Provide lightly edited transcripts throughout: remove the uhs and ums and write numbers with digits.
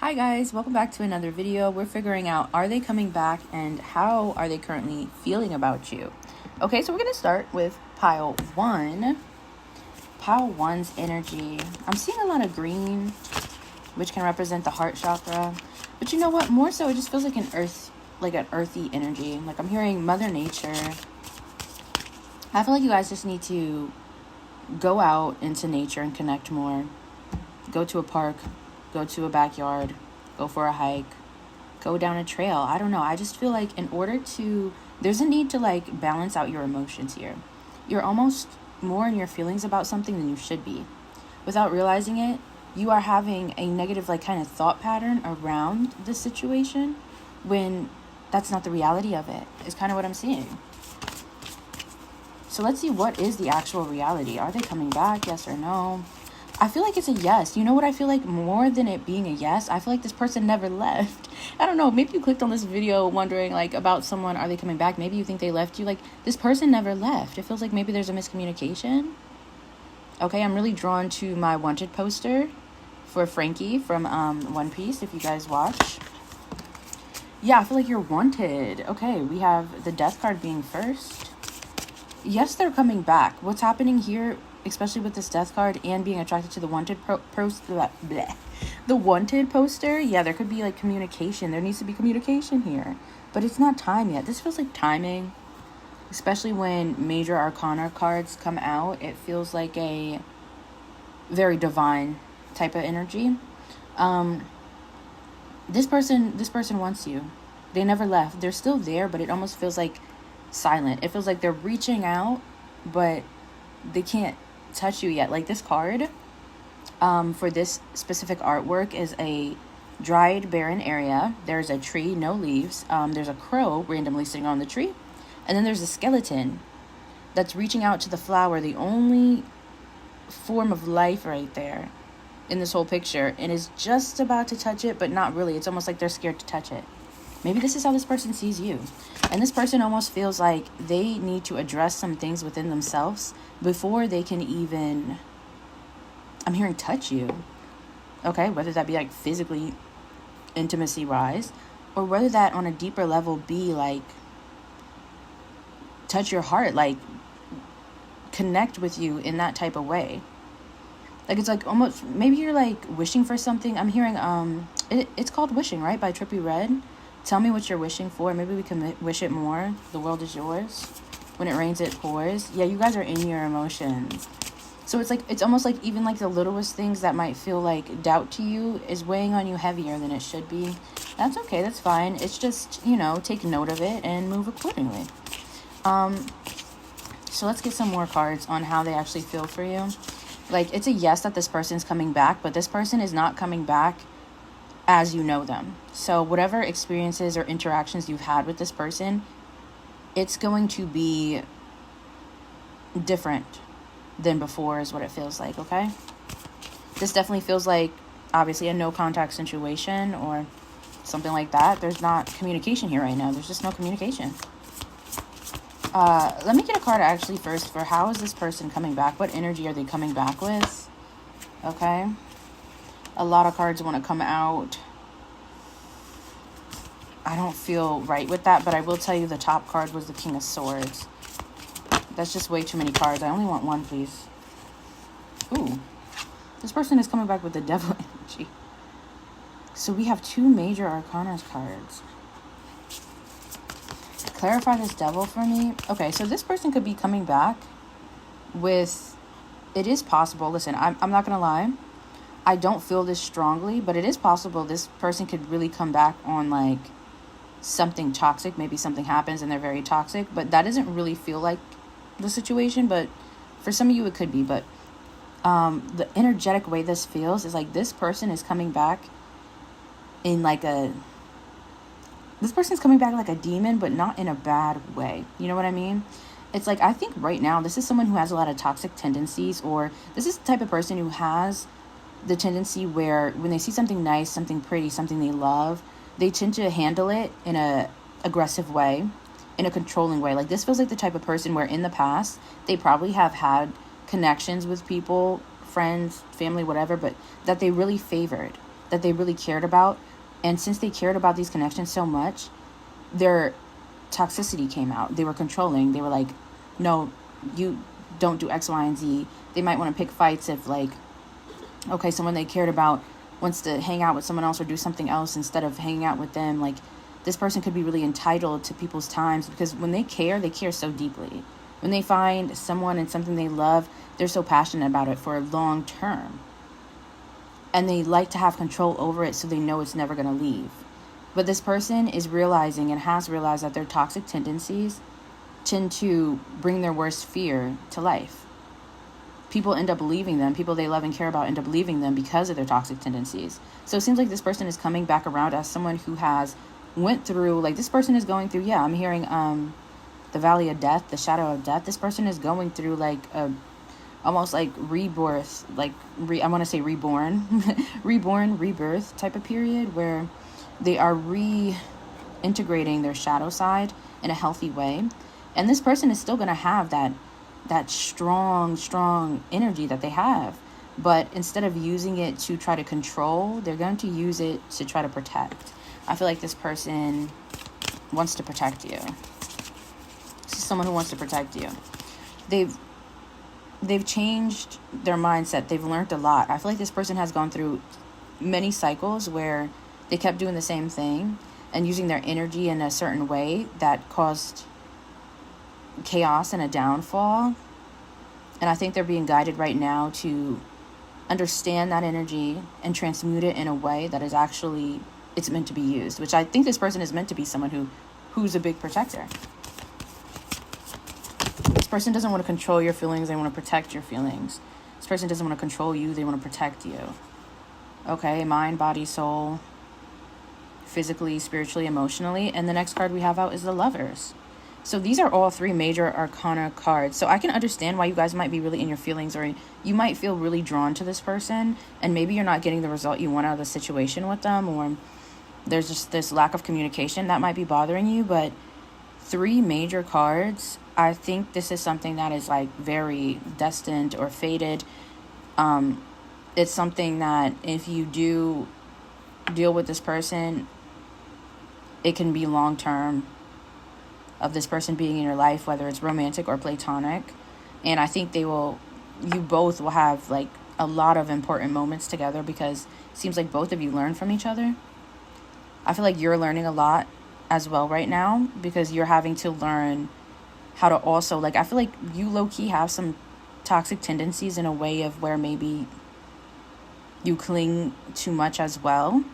Hi guys, welcome back to another video. We're figuring out, are they coming back and how are they currently feeling about you? Okay, so we're going to start with pile 1. Pile 1's energy. I'm seeing a lot of green, which can represent the heart chakra. But you know what? More so, it just feels like an earthy energy. Like I'm hearing Mother Nature. I feel like you guys just need to go out into nature and connect more. Go to a park. Go to a backyard, go for a hike, go down a trail. I don't know. I just feel like there's a need to like balance out your emotions here. You're almost more in your feelings about something than you should be. Without realizing it, you are having a negative like kind of thought pattern around this situation when that's not the reality of it. Is kind of what I'm seeing. So let's see, what is the actual reality? Are they coming back? Yes or no? I feel like it's a yes. You know what I feel like more than it being a yes? I feel like this person never left. I don't know. Maybe you clicked on this video wondering like about someone. Are they coming back? Maybe you think they left you. Like this person never left. It feels like maybe there's a miscommunication. Okay, I'm really drawn to my wanted poster for Frankie from One Piece, if you guys watch. Yeah, I feel like you're wanted. Okay, we have the death card being first. Yes, they're coming back. What's happening here, especially with this death card and being attracted to the wanted the wanted poster, yeah, there could be like communication. There needs to be communication here, but it's not time yet. This feels like timing, especially when major arcana cards come out. It feels like a very divine type of energy. This person wants you. They never left. They're still there, but it almost feels like silent. It feels like they're reaching out, but they can't touch you yet. Like this card for this specific artwork is a dried barren area. There's a tree, no leaves. There's a crow randomly sitting on the tree, and then there's a skeleton that's reaching out to the flower, the only form of life right there in this whole picture, and is just about to touch it, but not really. It's almost like they're scared to touch it. Maybe this is how this person sees you. And this person almost feels like they need to address some things within themselves before they can even, I'm hearing, touch you. Okay, whether that be like physically intimacy wise, or whether that on a deeper level be like touch your heart, like connect with you in that type of way. Like it's like almost, maybe you're like wishing for something. I'm hearing it's called Wishing, right, by Trippie Redd. Tell me what you're wishing for. Maybe we can wish it more. The world is yours. When it rains, it pours. Yeah, you guys are in your emotions. So it's almost like even like the littlest things that might feel like doubt to you is weighing on you heavier than it should be. That's okay. That's fine. It's just, take note of it and move accordingly. So let's get some more cards on how they actually feel for you. Like it's a yes that this person's coming back, but this person is not coming back as you know them. So whatever experiences or interactions you've had with this person, it's going to be different than before is what it feels like, okay? This definitely feels like obviously a no contact situation or something like that. There's not communication here right now. There's just no communication. Let me get a card actually first for how is this person coming back? What energy are they coming back with? Okay. A lot of cards want to come out. I don't feel right with that, but I will tell you the top card was the King of Swords. That's just way too many cards. I only want one, please. Ooh. This person is coming back with the Devil energy. So we have 2 major arcana cards. Clarify this Devil for me. Okay, so this person could be coming back with... It is possible. Listen, I'm not going to lie. I don't feel this strongly, but it is possible this person could really come back on like something toxic. Maybe something happens and they're very toxic, but that doesn't really feel like the situation. But for some of you, it could be. But the energetic way this feels is like this person is coming back in like this person's coming back like a demon, but not in a bad way. You know what I mean? It's like, I think right now, this is someone who has a lot of toxic tendencies, or this is the type of person who has the tendency where when they see something nice, something pretty, something they love, they tend to handle it in a aggressive way, in a controlling way. Like this feels like the type of person where in the past, they probably have had connections with people, friends, family, whatever, but that they really favored. that they really cared about. And since they cared about these connections so much, their toxicity came out. They were controlling. They were like, no, you don't do X, Y, and Z. They might want to pick fights if, like, okay, someone they cared about wants to hang out with someone else or do something else instead of hanging out with them. Like, this person could be really entitled to people's times, because when they care so deeply. When they find someone and something they love, they're so passionate about it for a long term. And they like to have control over it, so they know it's never going to leave. But this person is realizing and has realized that their toxic tendencies tend to bring their worst fear to life. People end up leaving them. People they love and care about end up leaving them because of their toxic tendencies. So it seems like this person is coming back around as someone who has went through, like, this person is going through, I'm hearing the valley of death, the shadow of death. This person is going through like a almost like rebirth, like I want to say reborn, rebirth type of period, where they are reintegrating their shadow side in a healthy way. And this person is still going to have that strong energy that they have, but instead of using it to try to control, they're going to use it to try to protect. I feel like this person wants to protect you. This is someone who wants to protect you. They've changed their mindset. They've learned a lot. I feel like this person has gone through many cycles where they kept doing the same thing and using their energy in a certain way that caused chaos and a downfall. And I think they're being guided right now to understand that energy and transmute it in a way that is actually, it's meant to be used, which I think this person is meant to be someone who's a big protector. This person doesn't want to control your feelings. They want to protect your feelings. This person doesn't want to control you. They want to protect you. Okay, mind, body, soul, physically, spiritually, emotionally. And the next card we have out is the Lovers. So these are all three major arcana cards. So I can understand why you guys might be really in your feelings, or you might feel really drawn to this person, and maybe you're not getting the result you want out of the situation with them, or there's just this lack of communication that might be bothering you. But three major cards, I think this is something that is like very destined or fated. It's something that if you do deal with this person, it can be long term, of this person being in your life, whether it's romantic or platonic. And I think you both will have like a lot of important moments together, because it seems like both of you learn from each other. I feel like you're learning a lot as well right now, because you're having to learn how to also, like, I feel like you low-key have some toxic tendencies in a way of where maybe you cling too much as well.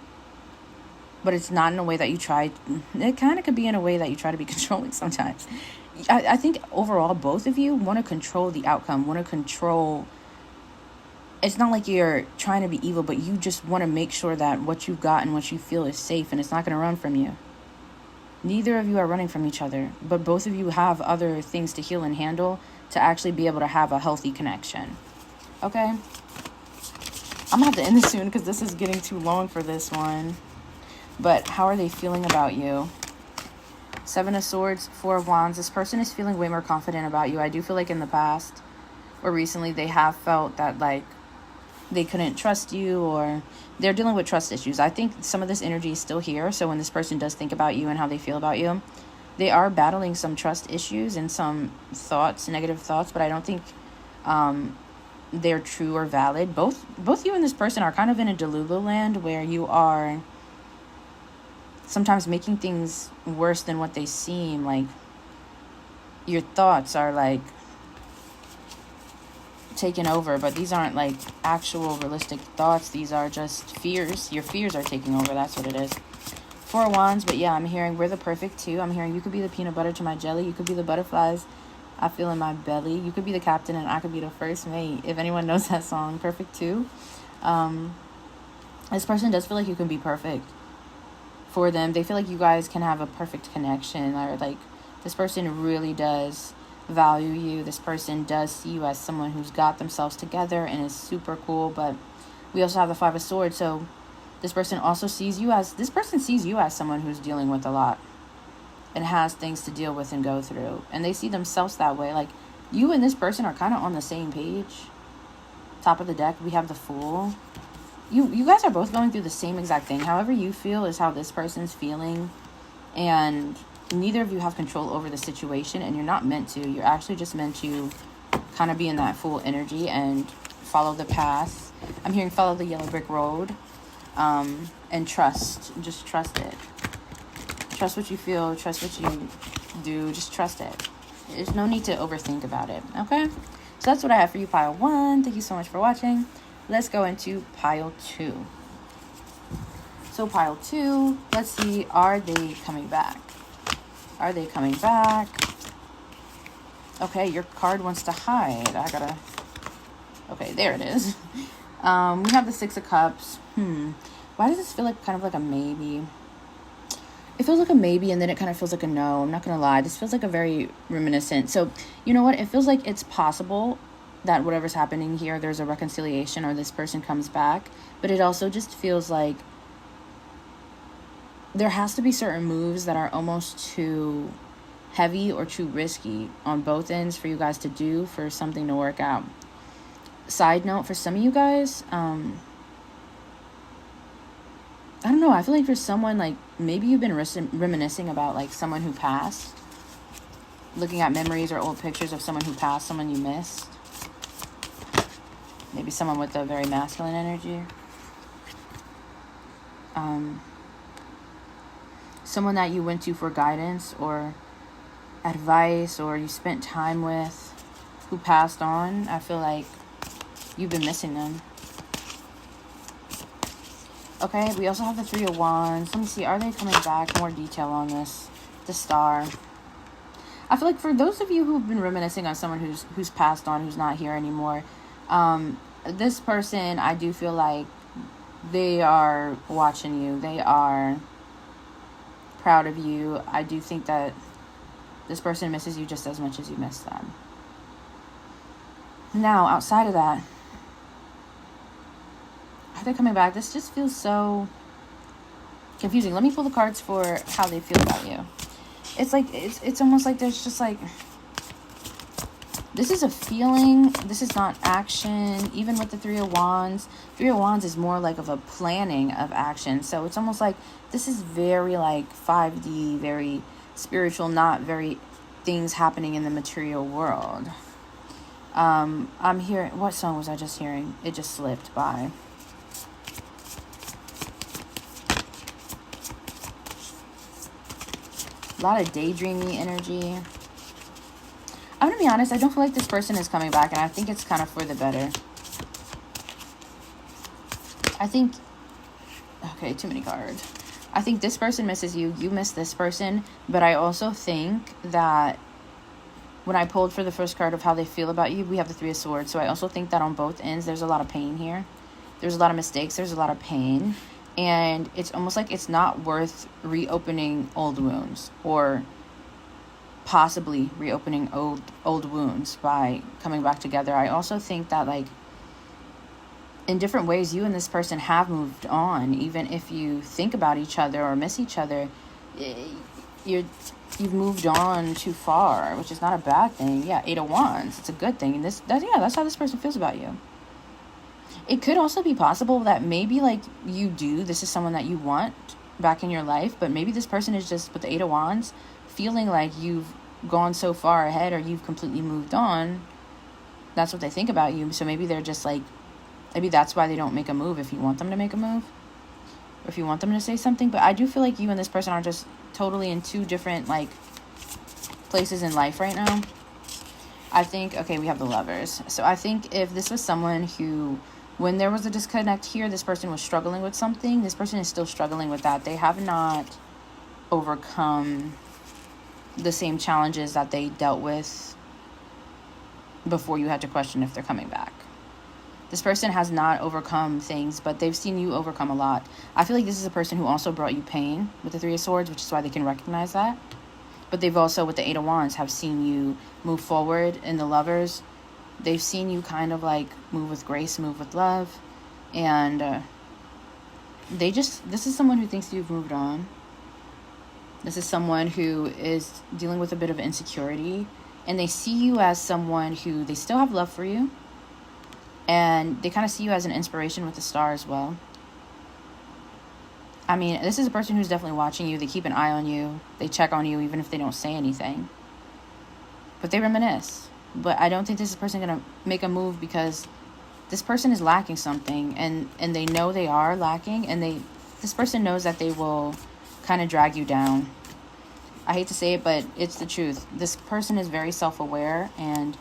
But it's not in a way that you try. It kind of could be in a way that you try to be controlling sometimes. I think overall, both of you want to control the outcome, want to control. It's not like you're trying to be evil, but you just want to make sure that what you've got and what you feel is safe, and it's not going to run from you. Neither of you are running from each other, but both of you have other things to heal and handle to actually be able to have a healthy connection. Okay? I'm going to have to end this soon because this is getting too long for this one. But how are they feeling about you? Seven of Swords, Four of Wands. This person is feeling way more confident about you. I do feel like in the past or recently they have felt that like they couldn't trust you, or they're dealing with trust issues. I think some of this energy is still here. So when this person does think about you and how they feel about you, they are battling some trust issues and some thoughts, negative thoughts, but I don't think they're true or valid. Both you and this person are kind of in a Delulu land where you are sometimes making things worse than what they seem. Like, your thoughts are like taken over, but these aren't like actual realistic thoughts. These are just fears. Your fears are taking over. That's what it is. Four of Wands. But yeah, I'm hearing we're the perfect two. I'm hearing you could be the peanut butter to my jelly. You could be the butterflies I feel in my belly. You could be the captain and I could be the first mate. If anyone knows that song, Perfect Two. This person does feel like you can be perfect for them. They feel like you guys can have a perfect connection, or like this person really does value you. This person does see you as someone who's got themselves together and is super cool. But we also have the Five of Swords, so this person sees you as someone who's dealing with a lot and has things to deal with and go through, and they see themselves that way. Like, you and this person are kind of on the same page. Top of the deck, we have the Fool. you guys are both going through the same exact thing. However you feel is how this person's feeling, and neither of you have control over the situation, and you're not meant to. You're actually just meant to kind of be in that full energy and follow the path. I'm hearing follow the yellow brick road, and trust. Just trust it. Trust what you feel. Trust what you do. Just trust it. There's no need to overthink about it. Okay? So that's what I have for you, pile 1. Thank you so much for watching. Let's go into pile 2. So pile 2, let's see, are they coming back? Are they coming back? Okay, your card wants to hide. Okay, there it is. We have the 6 of Cups. Why does this feel like kind of like a maybe? It feels like a maybe, and then it kind of feels like a no. I'm not going to lie. This feels like a very reminiscent. So, you know what? It feels like it's possible that whatever's happening here, there's a reconciliation or this person comes back. But it also just feels like there has to be certain moves that are almost too heavy or too risky on both ends for you guys to do for something to work out. Side note, for some of you guys, I don't know, I feel like for someone, like, maybe you've been reminiscing about, like, someone who passed. Looking at memories or old pictures of someone who passed, someone you missed. Maybe someone with a very masculine energy. Someone that you went to for guidance or advice, or you spent time with, who passed on. I feel like you've been missing them. Okay, we also have the 3 of Wands. Let me see, are they coming back? More detail on this. The Star. I feel like for those of you who've been reminiscing on someone who's passed on, who's not here anymore, this person, I do feel like they are watching you. They are proud of you. I do think that this person misses you just as much as you miss them. Now, outside of that, are they coming back? This just feels so confusing. Let me pull the cards for how they feel about you. It's like, it's almost like there's just like, this is a feeling. This is not action. Even with the 3 of Wands, 3 of Wands is more like of a planning of action. So it's almost like this is very like 5D, very spiritual, not very things happening in the material world. I'm hearing, what song was I just hearing? It just slipped by. A lot of daydreamy energy. I'm going to be honest, I don't feel like this person is coming back, and I think it's kind of for the better. I think, okay, too many cards. I think this person misses you, you miss this person, but I also think that when I pulled for the first card of how they feel about you, we have the 3 of Swords. So I also think that on both ends, there's a lot of pain here. There's a lot of mistakes, there's a lot of pain. And it's almost like it's not worth reopening old wounds, or possibly reopening old wounds by coming back together. I also think that, like, in different ways, you and this person have moved on. Even if you think about each other or miss each other, you've moved on too far, which is not a bad thing. Yeah, 8 of Wands, it's a good thing. And that's how this person feels about you. It could also be possible that maybe, like, this is someone that you want back in your life, but maybe this person is just, with the 8 of Wands, feeling like you've gone so far ahead, or you've completely moved on. That's what they think about you. So maybe they're just like, maybe that's why they don't make a move if you want them to make a move, or if you want them to say something. But I do feel like you and this person are just totally in 2 different, like, places in life right now. I think, okay, we have the Lovers. So I think if this was someone who, when there was a disconnect here, this person was struggling with something, this person is still struggling with that. They have not overcome the same challenges that they dealt with before you had to question if they're coming back. This person has not overcome things, but they've seen you overcome a lot. I feel like this is a person who also brought you pain with the 3 of Swords, which is why they can recognize that. But they've also, with the 8 of Wands, have seen you move forward. In the Lovers, they've seen you kind of like move with grace, move with love. And this is someone who thinks you've moved on. This is someone who is dealing with a bit of insecurity. And they see you as someone who, they still have love for you. And they kind of see you as an inspiration with the star as well. I mean, this is a person who's definitely watching you. They keep an eye on you. They check on you even if they don't say anything. But they reminisce. But I don't think this is a person going to make a move because this person is lacking something. And they know they are lacking. And this person knows that they will kind of drag you down. I hate to say it, but it's the truth. This person is very self-aware, and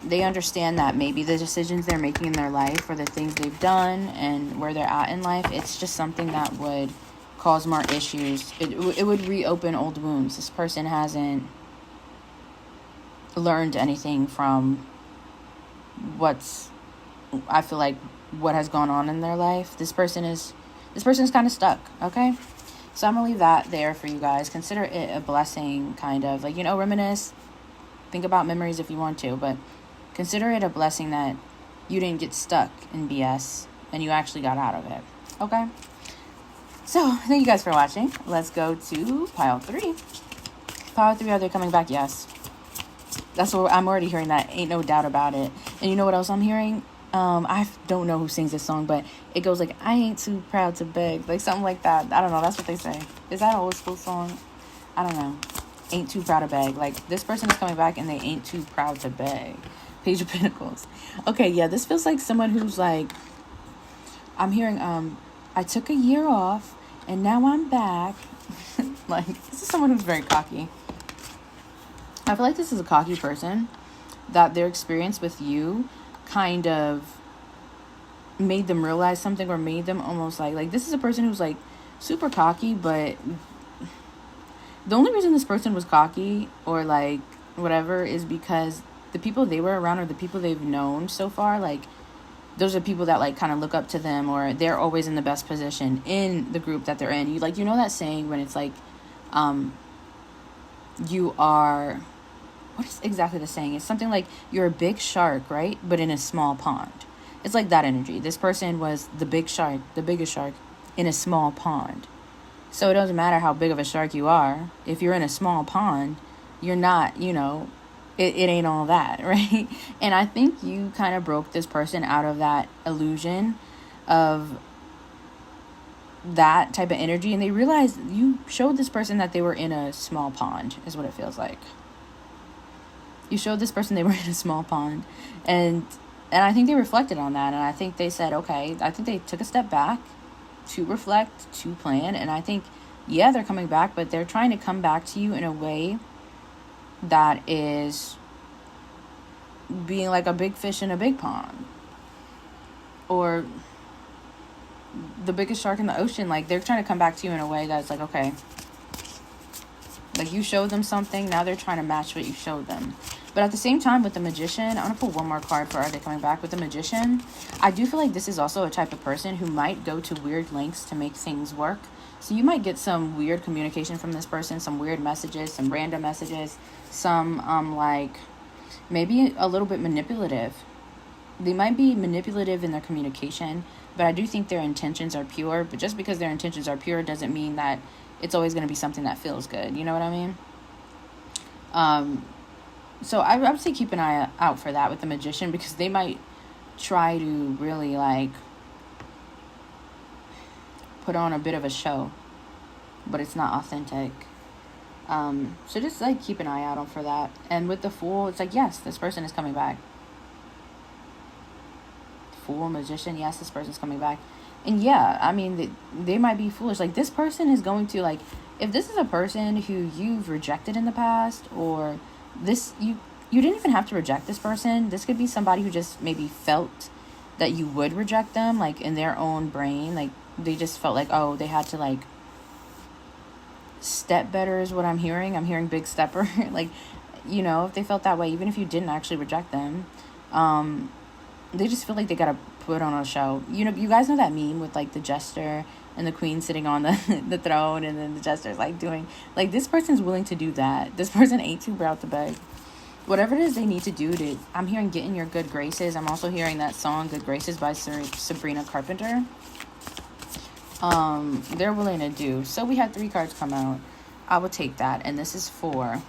they understand that maybe the decisions they're making in their life or the things they've done and where they're at in life, it's just something that would cause more issues. It would reopen old wounds. This person hasn't learned anything from I feel like what has gone on in their life. This person's kind of stuck, okay? So I'm going to leave that there for you guys. Consider it a blessing, kind of. Like, reminisce. Think about memories if you want to. But consider it a blessing that you didn't get stuck in BS and you actually got out of it. Okay? So, thank you guys for watching. Let's go to pile 3. Pile 3, are they coming back? Yes. That's what I'm already hearing. That ain't no doubt about it. And you know what else I'm hearing? I don't know who sings this song, but it goes like, I ain't too proud to beg. Like something like that. I don't know. That's what they say. Is that an old school song? I don't know. Ain't too proud to beg. Like, this person is coming back and they ain't too proud to beg. Page of Pentacles. Okay, yeah, this feels like someone who's like, I'm hearing, I took a year off and now I'm back. Like, this is someone who's very cocky. I feel like this is a cocky person that their experience with you kind of made them realize something, or made them almost like this is a person who's like super cocky, but the only reason this person was cocky or like whatever is because the people they were around or the people they've known so far, like those are people that like kind of look up to them, or they're always in the best position in the group that they're in. You know that saying when it's like you are, what is exactly the saying? It's something like you're a big shark, right? But in a small pond. It's like that energy. This person was the big shark, the biggest shark in a small pond. So it doesn't matter how big of a shark you are. If you're in a small pond, you're not, it ain't all that, right? And I think you kind of broke this person out of that illusion of that type of energy. And they realized you showed this person that they were in a small pond, is what it feels like. You showed this person they were in a small pond, and I think they reflected on that, and I think they said, okay, I think they took a step back to reflect, to plan, and I think, yeah, they're coming back, but they're trying to come back to you in a way that is being like a big fish in a big pond, or the biggest shark in the ocean. Like, they're trying to come back to you in a way that's like, okay, like you showed them something, now they're trying to match what you showed them. But at the same time, with the Magician, I'm going to pull one more card for Are They Coming Back? With the Magician, I do feel like this is also a type of person who might go to weird lengths to make things work. So you might get some weird communication from this person, some weird messages, some random messages, some like maybe a little bit manipulative. They might be manipulative in their communication, but I do think their intentions are pure. But just because their intentions are pure doesn't mean that it's always going to be something that feels good. You know what I mean? So I would say keep an eye out for that with the Magician, because they might try to really like put on a bit of a show, but it's not authentic. So just like keep an eye out for that. And with the Fool, it's like, yes, this person is coming back. Fool, Magician, yes, this person's coming back. And yeah, I mean, they might be foolish. Like, this person is going to, like, if this is a person who you've rejected in the past, or this, you didn't even have to reject this person. This could be somebody who just maybe felt that you would reject them, like, in their own brain. Like, they just felt like, oh, they had to, like, step better is what I'm hearing. I'm hearing big stepper. Like, if they felt that way, even if you didn't actually reject them, they just feel like they gotta put on a show. You guys know that meme with like the jester and the queen sitting on the throne, and then the jester's like doing, like, this person's willing to do that. This person ain't too proud to beg. Whatever it is they need to do to, I'm hearing, get in your good graces. I'm also hearing that song Good Graces by Sabrina Carpenter. They're willing to do. So we had 3 cards come out. I will take that, and this is for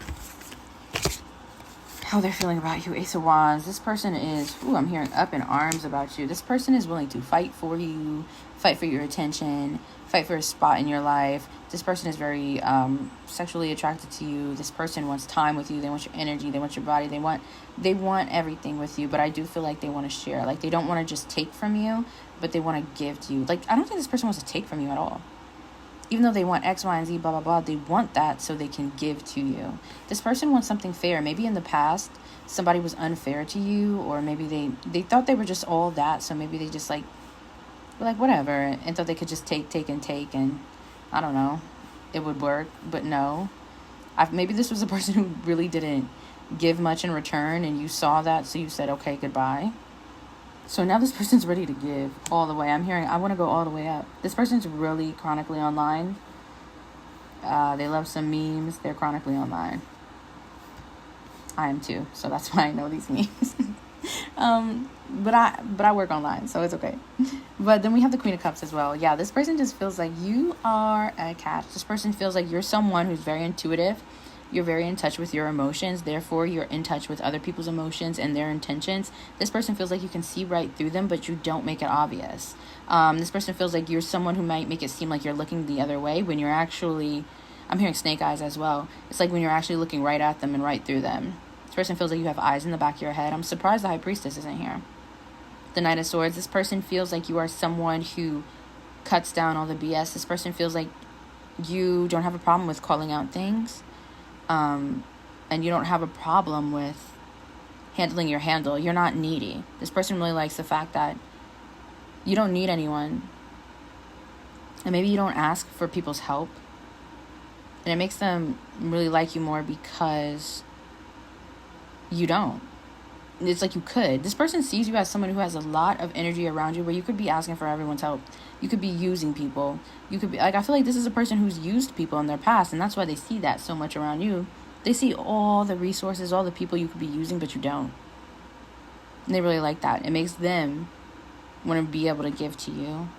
how they're feeling about you. Ace of Wands. This person is, I'm hearing up in arms about you. This person is willing to fight for you, fight for your attention, fight for a spot in your life. This person is very sexually attracted to you. This person wants time with you. They want your energy. They want your body. They want everything with you. But I do feel like they want to share. Like, they don't want to just take from you, but they want to give to you. Like, I don't think this person wants to take from you at all. Even though they want X, Y, and Z, blah, blah, blah, they want that so they can give to you. This person wants something fair. Maybe in the past, somebody was unfair to you, or maybe they thought they were just all that, so maybe they just, like, were like, whatever, and thought they could just take, and, I don't know, it would work, but no. Maybe this was a person who really didn't give much in return, and you saw that, so you said, okay, goodbye. So now this person's ready to give all the way. I'm hearing, I want to go all the way up. This person's really chronically online. They love some memes. They're chronically online. I am too. So that's why I know these memes. But I work online, so it's okay. But then we have the Queen of Cups as well. Yeah, this person just feels like you are a catch. This person feels like you're someone who's very intuitive. You're very in touch with your emotions. Therefore, you're in touch with other people's emotions and their intentions. This person feels like you can see right through them, but you don't make it obvious. This person feels like you're someone who might make it seem like you're looking the other way when you're actually, I'm hearing snake eyes as well. It's like when you're actually looking right at them and right through them. This person feels like you have eyes in the back of your head. I'm surprised the High Priestess isn't here. The Knight of Swords. This person feels like you are someone who cuts down all the BS. This person feels like you don't have a problem with calling out things. And you don't have a problem with handling your handle. You're not needy. This person really likes the fact that you don't need anyone. And maybe you don't ask for people's help. And it makes them really like you more because you don't. It's like you could. This person sees you as someone who has a lot of energy around you where you could be asking for everyone's help. You could be using people. You could be, like, I feel like this is a person who's used people in their past, and that's why they see that so much around you. They see all the resources, all the people you could be using, but you don't. And they really like that. It makes them want to be able to give to you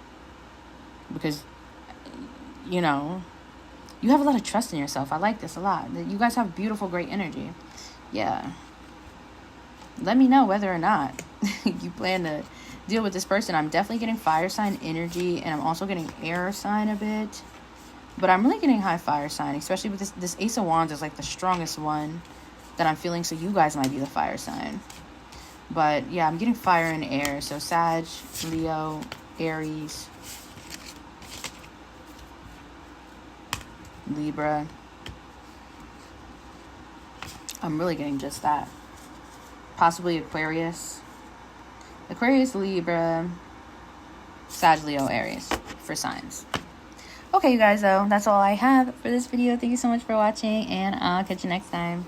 because, you know, you have a lot of trust in yourself. I like this a lot. You guys have beautiful, great energy. Yeah. Let me know whether or not you plan to deal with this person. I'm definitely getting fire sign energy, and I'm also getting air sign a bit. But I'm really getting high fire sign, especially with this Ace of Wands is like the strongest one that I'm feeling. So you guys might be the fire sign. But yeah, I'm getting fire and air. So Sag, Leo, Aries, Libra. I'm really getting just that. Possibly Aquarius, Libra, Sag, Leo, Aries for signs. Okay, you guys, though, that's all I have for this video. Thank you so much for watching, and I'll catch you next time.